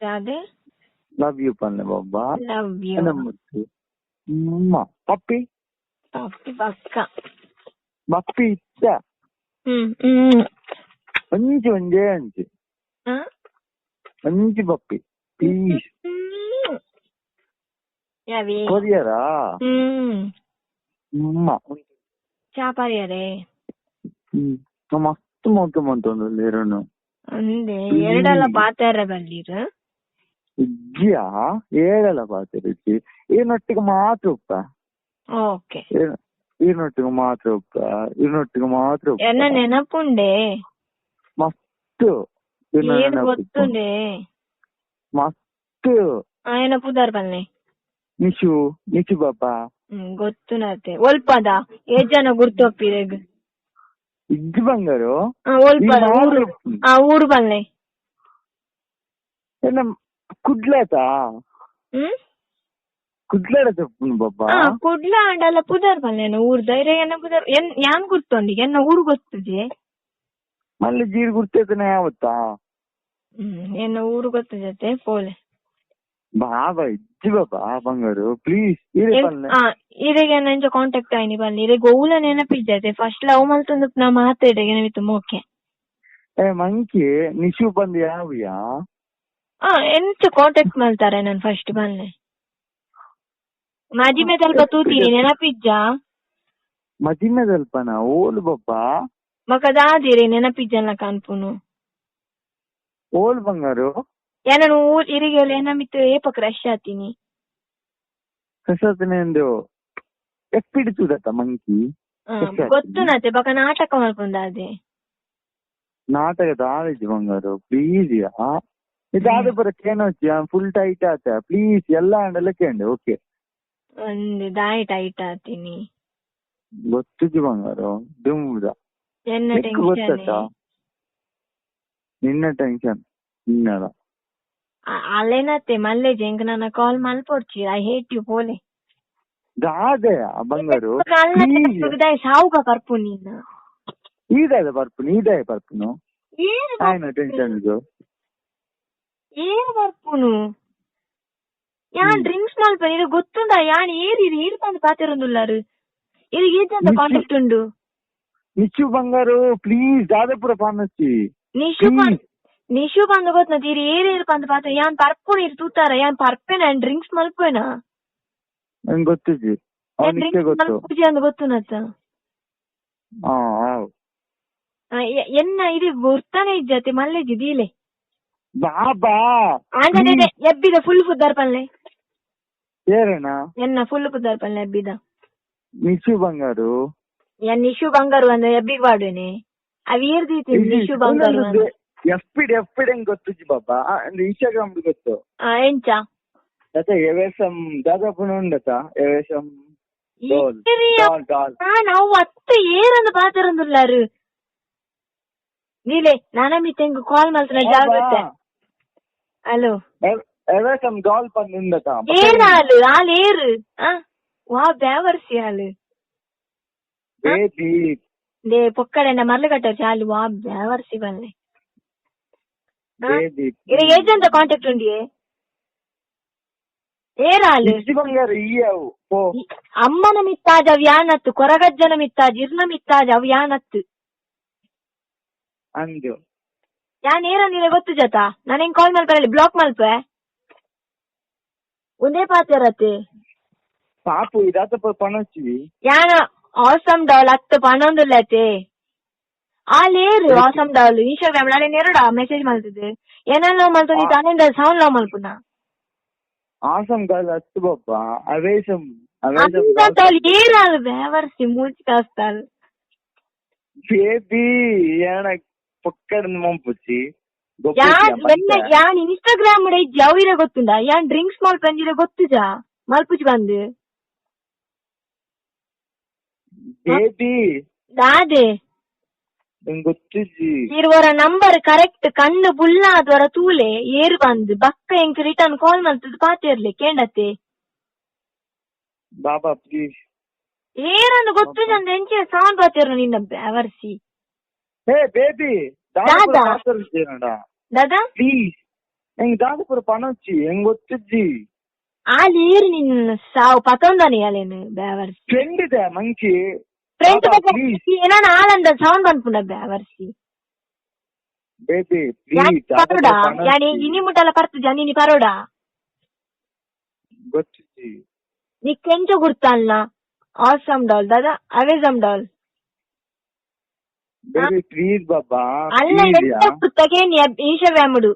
ಯಾವ್ದೇ love you ಪನ್ನೆ ಬಾಬಾ. ಲವ್ ಯು ಮುತ್ತು ಪಪ್ಪಿ ಪಪ್ಪಿ ಪಕ್ಕ ಪಪ್ಪಿ ಇತ್ತ ಒಂಜಿ ಒಂಜೇ ಅಂಚಿ ಒಂಜಿ ಪಪ್ಪಿ ಪ್ಲೀಸ್ ಕೊರಿಯರಾ ಚಾಪರಿಯರೇ ಮಸ್ತ್ ಮೋಕೆ ಮಂತೊಂದು ಎರಡು ಅಂದೆ ಎರಡೆಲ್ಲ ಪಾತಾರ ಬಲ್ಲಿರು ಇಜ್ಜಿಯಾ ಏಳೆಲ್ಲ ಪಾತಿರುಚಿ ಈನೊಟ್ಟಿಗೆ ಮಾತ್ರ ಉಪ್ಪ. ಓಕೆ ಈನೊಟ್ಟಿಗೆ ಮಾತ್ರ ಉಪ್ಪ ಈನೊಟ್ಟಿಗೆ ಮಾತ್ರ ಉಪ್ಪ. ಎನ್ನ ನೆನಪುಂಡೆ ಮಸ್ತ್ ಗೊತ್ತುಂಡೆ ಮಸ್ತ್ ಏನ ಪುದಾರ್ ಬಲ್ಲೆ ನಿಶು ನಿಶು ಬಾಪಾ ಗೊತ್ತು ನತೆ ಒಲ್ಪದ ಏಜ್ ಜನ ಗುರ್ತೊಪ್ಪಿರೆಗ್ ಇಜ್ಜಿ ಬಂಗಾರು ಒಲ್ಪದ ಊರು ಬಲ್ಲೆ ಏನ ಕುಡ್ಲಾತಾ ಕುಡ್ಲಾಡ ತಪ್ಪು ಬಾಬಾ ಕುಡ್ಲ ಅಂಡಲ್ಲ ಪುದಾರ್ ಬಲ್ಲೆ ಊರ್ ಧೈರ್ಯ ಎನ್ನ ಪುದಾರ್ ಯಾನ್ ಗುರ್ತೊಂಡಿ ಎನ್ನ ಊರು ಗೊತ್ತುಜೆ ಮಲ್ಲಿ ಜೀರ್ ಗುರ್ತೇತನ ಯಾವತ್ತಾ ಎನ್ನ ಊರು ಗೊತ್ತು ಜೊತೆ ಪೋಲೆ ಬಾಬಾ ಇಜ್ಜಿ ಬಾಬಾ ಬಂಗಾರು ಪ್ಲೀಸ್ ಇರೆಗೆ ನಂಜ ಕಾಂಟ್ಯಾಕ್ಟ್ ಆಯ್ನಿ ಬಲ್ಲಿ ಇರೆ ಗೋವುಲ ನೆನಪಿಜ್ಜತೆ ಫಸ್ಟ್ ಲವ್ ಮಲ್ತೊಂದು ನಾ ಮಾತಾಡಿಗೆ ನೆನಪಿತ್ತು ಮೋಕೆ ಮಂಕಿ ನಿಶು ಬಂದು ಯಾವ್ಯಾ ಎಂತ ಕಾಂಟ್ಯಾಕ್ಟ್ ಮಾಡ್ತಾರೆ ನಾನು ಫಸ್ಟ್ ಬಲ್ಲೆ ಮಜಿಮೆ ಸ್ವಲ್ಪ ತೂತೀರಿ ನೆನಪಿಜ್ಜ ಮಜಿಮೆ ಸ್ವಲ್ಪನಾ ಓಲು ಬಾಬಾ ಮಕದಾದಿರಿ ನೆನಪಿಜ್ಜಲ್ಲ ಕಾನ್ಪುನು ಓಲ್ ಬಂಗಾರು ನಾನು ಇರಿಗೆ ಏನಮಿತ್ತು ಏಪ ಕ್ರಶ್ ಆತೀನಿ ಕಸತನೆ ಎಂದು ಎಪ್ಪಿಡಿತುದತ್ತ ಮಂಕಿ ಗೊತ್ತು ನತೆ ಬಕ ನಾಟಕ ಮಾಡ್ಕೊಂಡ ಅದೇ ನಾಟಕದ ಆಳಿಜಿ ಬಂಗಾರು ಪ್ಲೀಸ್ ಯಾ ಇದಾದ ಬರಕ್ಕೇನೋಚ್ಚಿ ಫುಲ್ ಟೈಟ್ ಆತ ಪ್ಲೀಸ್ ಎಲ್ಲ ಅಂಡಲ್ಲ ಕೇಂಡೆ ಓಕೆ ಒಂದು ದಾಯಿ ಟೈಟ್ ಆತೀನಿ ಗೊತ್ತಿಜ್ಜಿ ಬಂಗಾರು ದುಮ್ದ ಎನ್ನ ಟೆನ್ಷನ್ ನಿನ್ನ ಟೆನ್ಷನ್ ನಿನ್ನದ ಅಲ್ಲೇನತ್ತೆ ಮಲ್ಲೆ ಜಂಕ್ ನನ್ನ ಕಾಲ್ ಮಲ್ಪೊಡ್ಚಿ ಐ ಹೇಟ್ ಯು ಪೋಲೆ ದಾದಯ ಬಂಗಾರು ಸಾವುಗ ಪರ್ಪು ನೀನು ಈದಾಯ ಬರ್ಪುನು ಈದಾಯ ಬರ್ಪುನು ಆಯ್ನ ಟೆನ್ಷನ್ ಇದು ಏನ್ ಬರ್ಪುನು ಯಾನ್ ಡ್ರಿಂಕ್ಸ್ ಮಲ್ಪನಿ ಇದು ಗೊತ್ತುಂಡ ಯಾನ್ ಏರಿರಿ ಬಂದು ಪಾತಿರೊಂದುಲ್ಲಾರು ಇದು ಈಜಂತ ಕಾಂಟ್ಯಾಕ್ಟ್ ಉಂಡು ನಿಶು ಬಂಗಾರು ಪ್ಲೀಸ್ ದಾದಪುರ ಪಾನಚ್ಚಿ ನಿಶು ಬಂದು ಗೊತ್ತ ತೀರಿ ಏರಿರು ಬಂದು ಪಾತ ಯಾನ್ ಪರ್ಪುನ ಇರ್ ತೂತಾರ ಯಾನ್ ಪರ್ಪೆನ ಡ್ರಿಂಕ್ಸ್ ಮಲ್ಪೇನಾ ನಂಗೆ ಗೊತ್ತಿಜ್ಜಿ ಪೂಜೆ ಅಂದ್ ಗೊತ್ತು ನತ್ತ ಎನ್ನ ಇದು ಗೊತ್ತಾನೆ ಇಜ್ಜತೆ ಮಲ್ಲೆಜಿ ದೀಲೆ ಬಾಬಾ ಆಂಜನೇಯ ಎಬ್ಬಿದ ಫುಲ್ ಪುದ್ದಾರ್ ಪಲ್ಲೆ ಏರೇನಾ ಎನ್ನ ಫುಲ್ ಪುದ್ದಾರ್ ಪಲ್ಲೆ ಎಬ್ಬಿದ ನಿಶು ಬಂಗಾರು ಎನ್ ನಿಶು ಬಂಗಾರು ಅಂದ್ರೆ ಎಬ್ಬಿಗ್ ಬಾಡುನೆ ಅವ್ ಏರ್ದೀತಿ ನಿಶು ಬಂಗಾರು ಎಫ್ಪಿಡಿ ಹೆಂಗ್ ಗೊತ್ತಿಜ್ಜಿ ಬಾಬಾ ಇನ್ಸ್ಟಾಗ್ರಾಮ್ ಗೊತ್ತು ಎಂಚ ಅದೇ ಎವೇಶಂ ದಾದಾಪುನ ಉಂಡತ ಎವೇಶಂ ನಾವು ಅತ್ತ ಏರಂದು ಪಾತರಂದುಲ್ಲಾರು ನೀಲೆ ನಾನಮ್ಮಿ ತೆಂಗು ಕಾಲ್ ಮಾಡ್ತಾನೆ ಜಾಗ್ರತೆ ಹಲೋ ಎವೇಶಂ ಡಾಲ್ ಪಂದ್ ಉಂಡತ ಏನಾಲು ಆಲ್ ಏರು ವಾ ಬ್ಯಾವರ್ಸಿ ಹಾಲು ಬೇಬಿ ದೇ ಪೊಕ್ಕಡೆ ಮರ್ಲು ಕಟ್ಟ ಚಾಲು ವಾ ಬ್ಯಾವರ್ಸಿ ಬನ್ನಿ ಏಜಂತ ಕಾಂಟ್ಯಾಕ್ಟ್ ಉಂಡಿಯೇ ಏರಾಲು ಅಮ್ಮನ ಮಿತ್ತಾಜ್ ಅವ್ ಯಾನತ್ತು ಕೊರಗಜ್ಜನ ಮಿತ್ತಾಜ್ ಇರ್ನ ಮಿತ್ತಾಜ್ ಅವ್ ಯಾನತ್ತು ಯಾನ್ ಏರ ನೀರೆ ಗೊತ್ತು ಜತ ನಾನು ಹೆಂಗ್ ಕಾಲ್ ಮಲ್ಪಲ್ಲಿ ಬ್ಲಾಕ್ ಮಲ್ಪೆ ಒಂದೇ ಪಾತಿರತ್ತೆ ಪಾಪು ಇದಾತ ಪಣಚ್ಚಿ ಯಾನ ಆಸಮ್ ಡಾಲ್ 10 ಪಣೊಂದುಲ್ಲತೆ ಆಲೇರು ಆಸಮ್ ಡಾಲ್ ಇನ್ಸ್ಟಾಗ್ರಾಮ್ ಅಲ್ಲಿ ನೆರಡ ಮೆಸೇಜ್ ಮಾಡ್ತಿದ್ದೆ ಏನಲ್ಲ ಮಲ್ತೊಂದಿ ತಾನಿಂದ ಸೌಂಡ್ ಲವ್ ಮಲ್ಪುನ ಆಸಮ್ ಡಾಲ್ 10 ಬಾಬಾ ಅವೇಶಂ ಏರಾಲು ಬೇವರ್ಸಿ ಮೂಚಿ ಕಾಸ್ತಾಲ್ ಬೇಬಿ ಏನ ಪಕ್ಕಡ ಮಂಪುಚ್ಚಿ ಯಾನ್ ಇನ್ಸ್ಟಾಗ್ರಾಮ್ ಇಜ್ಜಿ ಅವಿರ ಗೊತ್ತುಂಡ ಯಾನ್ ಡ್ರಿಂಕ್ಸ್ ಮಲ್ಪಂದಿರ ಗೊತ್ತುಜಾ ಮಲ್ಪುಜಿ ಬಂದು ಬೇಬಿ ದಾದೆ ಗೊತ್ತಿಜ್ಜಿ ಇರುವರ ನಂಬರ್ ಕರೆಕ್ಟ್ ಕಣ್ಣು ಬುಲ್ಲಾದವರ ತೂಲೆ ಏರು ಬಂದು ಬಕ್ಕ ಎಂಕ್ ರಿಟರ್ನ್ ಕಾಲ್ ಮಾಡ್ತದ ಪಾತಿರ್ಲಿ ಕೇಂಡತೆ ಬಾಬಾ ಪ್ಲೀಸ್ ಏರನ್ನು ಗೊತ್ತು ಚಂದ ಎಂಚೆ ಸೌಂಡ್ ಪಾತಿರ್ನು ನಿನ್ನ ಬ್ಯಾವರ್ಸಿ hey baby Dada Dada please ಹೆಂಗ್ ದಾದಪುರ ಪಣ వచ్చి ಹೆಂಗ್ ಗೊತ್ತಿಜ್ಜಿ వాళ్ళు ఏరు నిన్ను సావు పతుందని అలేను బేవర్సి ఫ్రెండ్ ಇದೆ ಮಂಕಿ ఫ్రెండ్ ఏనా ఆలంద సౌండ్ అనుకున్నా బేవర్సి ಬೇಬಿ పరోడా యాని ఇన్ని ముట్టల పర్తు జని పరోడా ಗೊತ್ತಿಜ್ಜಿ నీకెంచో గుర్తాల్నా ఆసమ్ డాల్ దాదా అవేజమ్ డాల్ ಬೇಬಿ ಪ್ಲೀಸ್ ಬಾಬಾ అల్ల ఎంత పుట్టకే నీ ఈశవ్యాముడు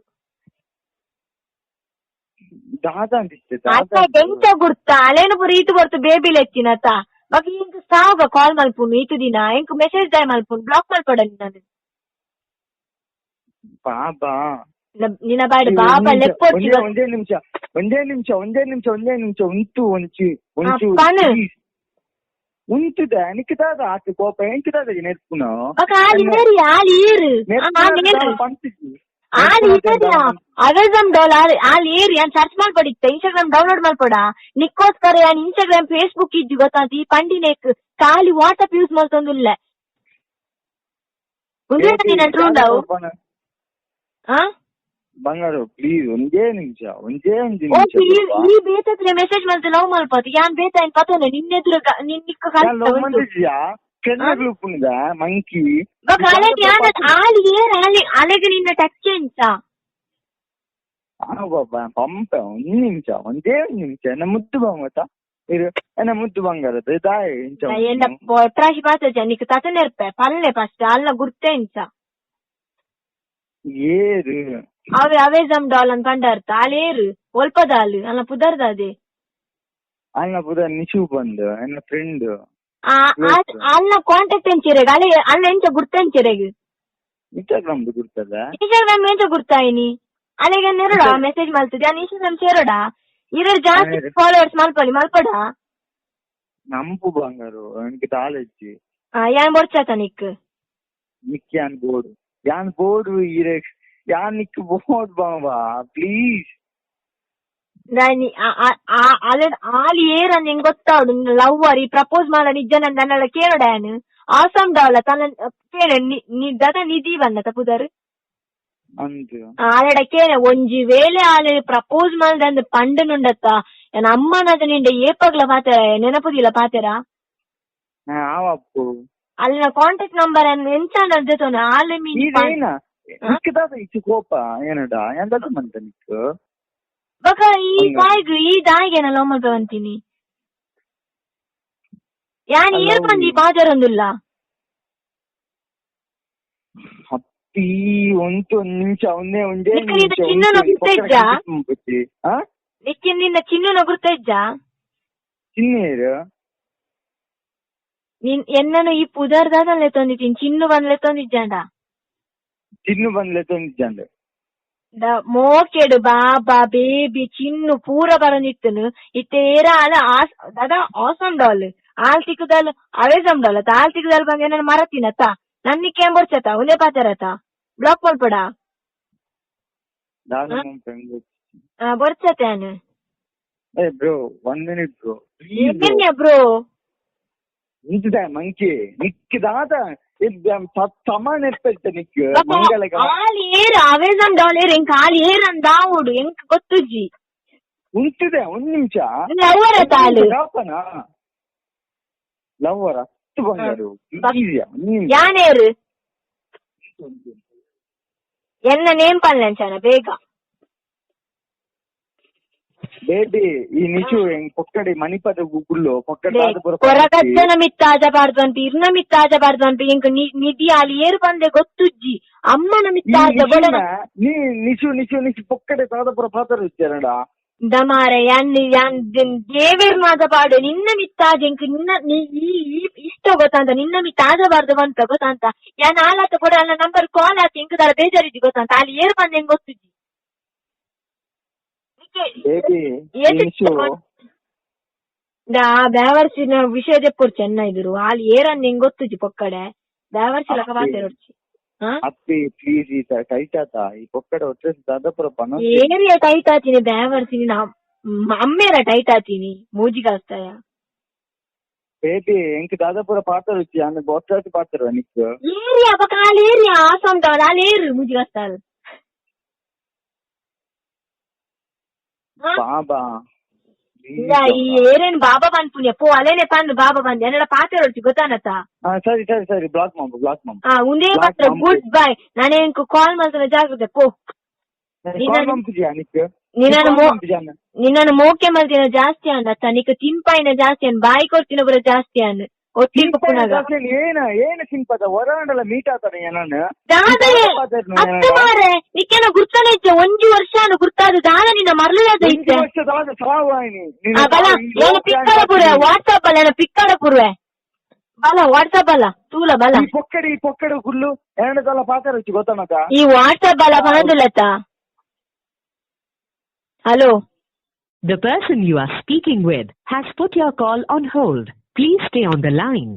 ದಾದಾ ಅಂತಿಷ್ಟೆ ಅಲ್ಲ ಎಂತ ಗುರ್ತಾ ಅಲ್ಲೇನು ಪುರ ಈತು ಬರ್ತು ಬೇಬಿಲ್ ಎತ್ತಿನತ ಬಾಕಿ ಇಂಕ ಸಾವಾಗ ಕಾಲ್ ಮಲ್ಪುನು ಈತು ದಿನ ಎಂಕ್ ಮೆಸೇಜ್ ದಯ ಮಲ್ಪುನು ಬ್ಲಾಕ್ ಮಲ್ಪಡ ನಾನು ಬಾಬಾ ನಿನ್ನ ಬಾಡಿ ಬಾಬಾ ಲೆಪ್ಪೊಚ್ಚಿ ಒಂದೇ ನಿಮಿಷ ಉಂಟು ಒಂಚು ಉಂಟುದ ನಿಕ್ಕಿದಾದ ಆತು ಕೋಪ ಎಂಕಿದಾದ ನೆರ್ಪುನು ಅಮೆಜಾನ್ ಡೌಲ್ ಅಲ್ಲಿ ಏರಿ ನಾನು ಸರ್ಚ್ ಮಾಡ್ಪಡಿತ್ತೆ ಇನ್ಸ್ಟಾಗ್ರಾಮ್ ಡೌನ್ಲೋಡ್ ಮಾಡ್ಕೊಡ ನಿಕ್ಕೋಸ್ಕರ ನಾನು ಇನ್ಸ್ಟಾಗ್ರಾಮ್ ಫೇಸ್ಬುಕ್ ಇದ್ದು ಗೊತ್ತಾಂತಿ ಪಂಡಿನೇಕ್ ಖಾಲಿ ವಾಟ್ಸಪ್ ಯೂಸ್ ಮಾಡ್ತೊಂದುಲ್ಲ ಬಂಗಾರು ಪ್ಲೀಸ್ ಒಂದೇ ನಿಮಿಷ ಈ ಬೇತತ್ರ ಮೆಸೇಜ್ ಮಾಡ್ತೆ ಲವ್ ಮಲ್ಪತ್ ಯಾನ್ ಬೇತ ಏನ್ ಪತೋನೆ ನಿನ್ನೆದ್ರು ಕೆನ್ನಗ್ಲುಪ್ಪುಂದ ಮಂಕಿ ಅಲೆಗೆ ನಿನ್ನ ಟಚ್ ಎಂತ ಬಾಬಾ ಪಂಪ ಒಂದೇ ನಿಮಿಷ ಎನ್ನ ಮುದ್ದು ಬಂಗತ ಇರು ಎನ್ನ ಮುದ್ದು ಬಂಗಾರದು ದಾಯ ಎನ್ನ ಪೊಟ್ರಾಶಿ ಪಾತ ನಿಕ್ ತತ ನೆರ್ಪೆ ಪಲ್ಲೆ ಫಸ್ಟ್ ಅಲ್ಲ ಗುರ್ತೆ ಇಂಚ ಏರು ಅವೇಜಮ್ ಡಾಲ್ ಅಂತ ಕಂಡರ್ತ ಅಲ್ಲೇರು ಒಲ್ಪದಾಲು ಅಲ್ಲ ಪುದರ್ದ ಅದೇ ಅಲ್ಲ ಪುದರ್ ನಿಶು ಬಂದು ಎನ್ನ ಫ್ರೆಂಡ್ ಅಲ್ಲ ಕಾಂಟ್ಯಾಕ್ಟ್ ಎಂಚಿರೆಗ್ ಅಲ್ಲ ಎಂಚ ಗುರ್ತ ಎಂಚಿರೆಗ್ ಇನ್ಸ್ಟಾಗ್ರಾಮ್ ಗುರ್ತದ ಇನ್ಸ್ಟಾಗ್ರಾಮ್ ಎಂಚ ಗುರ್ತಾಯಿನಿ ಅಲ್ಲಿಗೆ ನೆರಡ ಮೆಸೇಜ್ ಮಲ್ತದೆ ನಾನು ಇನ್ಸ್ಟಾಗ್ರಾಮ್ ಸೇರೋಡ ಇರೋ ಜಾಸ್ತಿ ಫಾಲೋವರ್ಸ್ ಮಲ್ಪಡ ನಂಪು ಬಂಗಾರು എനിക്ക് താളെച്ചി ಯಾನ್ ಬರ್ಚಾತ ನಿಕ್ ಯಾನ್ ಬೋರ್ಡ್ ಇರೆ ಯಾನ್ ನಿಕ್ ಬೋರ್ಡ್ ಬಾಬಾ ಪ್ಲೀಸ್ ಆಲಿ ಏರನ್ ಹೆಂಗ್ ಗೊತ್ತಾಡು ಲವ್ವರ್ ಈ ಪ್ರಪೋಸ್ ಮಾಡ ನಿಜ ನನ್ನೆಲ್ಲ ಕೇಳೋಡ್ಯಾನ್ ಆಸಮ್ ಡಾಲ ತನ್ನ ಕೇಳ ದದ ನಿಧಿ ಬಂದ ತಪ್ಪುದಾರು ಆಲಡ ಕೇಳ ಒಂಜಿ ವೇಳೆ ಆಲೆ ಪ್ರಪೋಸ್ ಮಾಡ್ದಂದ್ ಪಂಡನುಂಡತ್ತ ನನ್ನ ಅಮ್ಮನದ ನಿಂಡ ಏಪಗ್ಲ ಪಾತೆರ ನೆನಪುದಿಲ್ಲ ಪಾತೆರ ಅಲ್ಲಿನ ಕಾಂಟ್ಯಾಕ್ಟ್ ನಂಬರ್ ಎಂತ ಜೊತೆ ಆಲೆ ಕೋಪ ಏನಡ ಎಂತ ಮಂತ ನಿಕ್ ಬಕ ಈ ದಾಯಿಗೆ ಲವ್ ಮಾಡ್ಬೇಕಂತೀನಿ ಯಾನ್ ಏರ್ ಬಂದಿ ಬಾಜರೊಂದಿಲ್ಲ ಹತ್ತಿ ಒಂದು ನಿಮಿಷ ಒಂದೇ ಚಿನ್ನ ನಿನ್ನ ಚಿನ್ನ ಗುರ್ತ ಇಜ್ಜ ಚಿನ್ನೇರು ಎನ್ನನು ಈ ಪುದರ್ದಾದಲ್ಲೇ ತಂದಿದ್ದೀನಿ ಚಿನ್ನು ಬಂದ್ಲೆ ತಂದಿಜ್ಜಂಡ ಮೋಕೆಡು ಬಾಬಾ ಬೇಬಿ ಚಿನ್ನು ಪೂರ ಬರನಿತ್ತನು ಇತ್ತೇರ ಅಲ್ಲ ದಾದಾ ಆಸಮ್ ಡಾಲ್ ಆಲ್ ತಿಕ್ಕದಲ್ ಅವೇಜಮ್ ಡಾಲ್ ಆಲ್ ತಿಕ್ಕದಲ್ ಬಂಗ ನಾನು ಮರತೀನತ್ತ ನನ್ನಿಕ್ಕೆ ಬರ್ಚತ ಉಲೆ ಪಾತರತ ಬ್ಲಾಕ್ ಮಾಡ್ಬೇಡ ಬರ್ಚತೇನು ಬ್ರೋ 1 minute ಬ್ರೋ ಬ್ರೋ ಇಂತ ಮಂಕಿ ನಿಕ್ಕಿದಾದ ಸಮಾನ ಇರ್ತ ನಿಕ್ ಮಂಗಲಗ ಅವೇಜಾನ್ ಡಾಲರ್ ಎಂಕ್ ಆಲ್ ಏರ್ ಅಂದಾವುಡು ಎಂಕ್ ಗೊತ್ತುಜ್ಜಿ ಉಂಟಿದೆ 1 ನಿಮಿಷ ಲವ್ವರ ತಾಲು ಲವ್ವರ ಹತ್ತು ಬಂಗಾರು ಯಾನೇರು ಎನ್ನ ನೇಮ್ ಪಲ್ಲೆಂಚಾನ ಬೇಗ ಬೇಬಿ ಈ ನಿಚು ಹೆಂಗ್ ಪೊಕ್ಕಡಿ ಮಣಿಪದ ಗುಗ್ಗುಲ್ಲು ಪೊಕ್ಕಡಿ ಕೊರಗಜ್ಜನ ಮಿತ್ತಾಜಬಾರ್ದು ಅಂತ ಇರ್ನ ಮಿತ್ತಾಜಬಾರ್ದು ಅಂತ ಇಂಕ ನಿಧಿ ಅಲ್ಲಿ ಏರು ಬಂದೆ ಗೊತ್ತುಜ್ಜಿ ಅಮ್ಮನ ಮಿತ್ತಾಜ ನಿಚು ಪೊಕ್ಕಡೆ ತಾದಪುರ ಪಾತ್ರ ಇಚ್ಚಾರಡ ದಮಾರೆ ಯಾನ್ ದೇವೇರ್ ಮಾಜಬಾರ್ದು ನಿನ್ನ ಮಿತ್ತಾಜ ಇಂಕ ನಿನ್ನ ಇಷ್ಟ ಗೊತ್ತಂತ ನಿನ್ನ ಮಿತ್ತಾಜಬಾರ್ದು ಬಂತ ಗೊತ್ತಂತ ಯಾನ್ ಆಲಾತ ಕೂಡ ಅಲ್ಲ ನಂಬರ್ ಕಾಲ್ ಆತ ಇಂಕದಾರ ಬೇಜಾರಿದ್ದಿ ಗೊತ್ತಂತ ಅಲ್ಲಿ ಏರು ಬಂದೆ ಹೆಂಗ್ ಗೊತ್ತುಜ್ಜಿ ಬೇವರ್ಸಿನ ವಿಷಯ ತೆಪ್ಪುಡು ಚೆನ್ನ ಇದ್ರು ಅಲ್ಲಿ ಏರನ್ನ ಹೆಂಗ್ ಗೊತ್ತುಜಿ ಪೊಕ್ಕಡೆ ಬೇವರ್ಸಿ ಲಕ ಬಾತೇರೊಡ್ಚಿ ಏರಿಯಾ ಟೈಟ್ ಆತೀನಿ ಬೇವರ್ಸಿನಿ ಅಮ್ಮೇರ ಟೈಟ್ ಆತೀನಿ ಮೂಜಿಗಾಸ್ತಾಯ ದಾದಾಪುರ ಪಾತ್ರ ಏರಿಯಾ ಪಕ್ಕ ಅಲ್ಲಿ ಏರಿಯಾ ಆಸಾಮ್ ಅಲ್ಲಿ ಏರು ಮೂಜಿಗಾಸ್ತಾಲ್ ಬಾಬಾ ಇಲ್ಲ ಈ ಏರೇನ್ ಬಾಬಾ ಬಂದ್ಪುಣ್ಯ ಪೋ ಅಲೇನೆ ಪಂದು ಬಾಬಾ ಬಂದ್ ಎನ್ನಡ ಪಾತೆ ರೊಟ್ಟಿ ಗೊತ್ತಾನತ್ತ. ಸರಿ ಸರಿ ಸರಿ ಬ್ಲಾಕ್ ಮಾಡು. ಉಂದೇ ಮಾತ್ರ ಗುಡ್ ಬೈ. ನಾನೇ ಕಾಲ್ ಮಾಡ್ತಾನೆ ಜಾಗ್ರತೆ ಪೋ. ನಿನ್ನನ್ನು ಮೋಕೆ ಮಲ್ತಿನ ಜಾಸ್ತಿ ಅನ್ನತ್ತ ನಿಕ್ ತಿಂಪಾಯಿನ ಜಾಸ್ತಿ ಅನ್ ಬಾಯಿ ಕೊಡ್ತಿನ ಬರ ಜಾಸ್ತಿ ಅನ್ ಒಟ್ಟಿಗೆ ಏನ ಸಿಂಪದ ಹೊರಗಡೆಲ್ಲ ಮೀಟ್ ಆಗ್ತಾನೆ ಮಾರೆ ನಿಕ್ಕೇನ ಗುರ್ತಾನೆ ಇತ್ತೆ 1 ವರ್ಷ ಗುರ್ತಾದ ದಾದ ನಿನ್ನ ಮರಳಿದ ಇತ್ತೆ ಪಿಕ್ಕಡ ಪುರ್ವೆ ವಾಟ್ಸಪ್ ಅಲ್ಲ ಪಿಕ್ಕಡ ಪುರ್ವೆ ಬಲ ವಾಟ್ಸಪ್ ಅಲ್ಲ ತೂಲ ಬಲ ಪೊಕ್ಕಡಿ ಗುಲ್ಲು ಎರಡದಲ್ಲ ಪಾತ್ರ ಗೊತ್ತಾನಕ ಈ ವಾಟ್ಸಪ್ ಬಲ ಬನದುಲತ್ತ. Hello. The person you are speaking with has put your call on hold. Please stay on the line.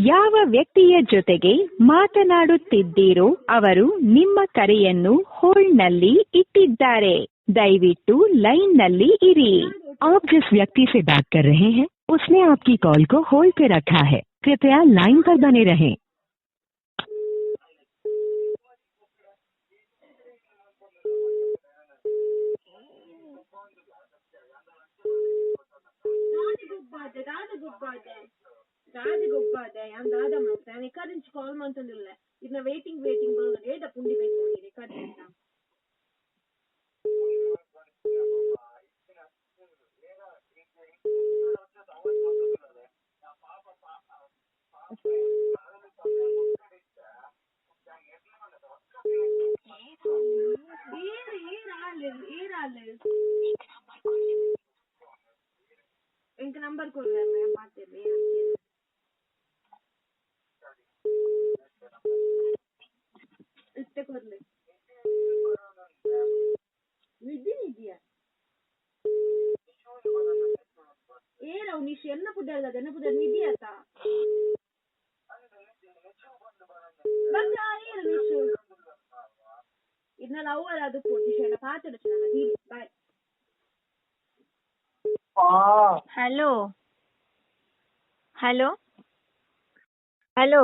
ಯಾವ ವ್ಯಕ್ತಿಯ ಜೊತೆಗೆ ಮಾತನಾಡುತ್ತಿದ್ದೀರೋ ಅವರು ನಿಮ್ಮ ಕರೆಯನ್ನು ಹೋಲ್ಡ್ನಲ್ಲಿ ಇಟ್ಟಿದ್ದಾರೆ. ದಯವಿಟ್ಟು ಲೈನ್ನಲ್ಲಿ ಇರಿ. आप जिस व्यक्ति से बात कर रहे हैं उसने आपकी कॉल को होल्ड पे रखा है. कृपया लाइन पर बने रहें. ರಾಜಗೊಬ್ಬಾದೆ ಅಂದಾದ ಮಾಡ್ತಾನೆ ಕರೆಂಟ್ ಕಾಲ್ ಮಾಡ್ತಂದಿಲ್ಲ ಇದನ್ನ ವೇಟಿಂಗ್ ಬರೋದು ಏಟ ಪುಂಡಿ ಬೇಕು ಕರೆಂಟ್ ఇంక నంబర్ కొడలే మేము పాతేలే ಇಷ್ಟೇ ಕೊಡ್ಲಿ ನಿದ್ದಿನಿದ್ಯಾ ಏರವು ನೀ ಎನ್ನ ಪುಡ್ಡ ನಿದ್ಯಾತ ಇದನ್ನ ಲವರ್ ಅದು ಪೊಸಿಷನ್ ಪಾತಡ ಬಾಯ್. Hello hello hello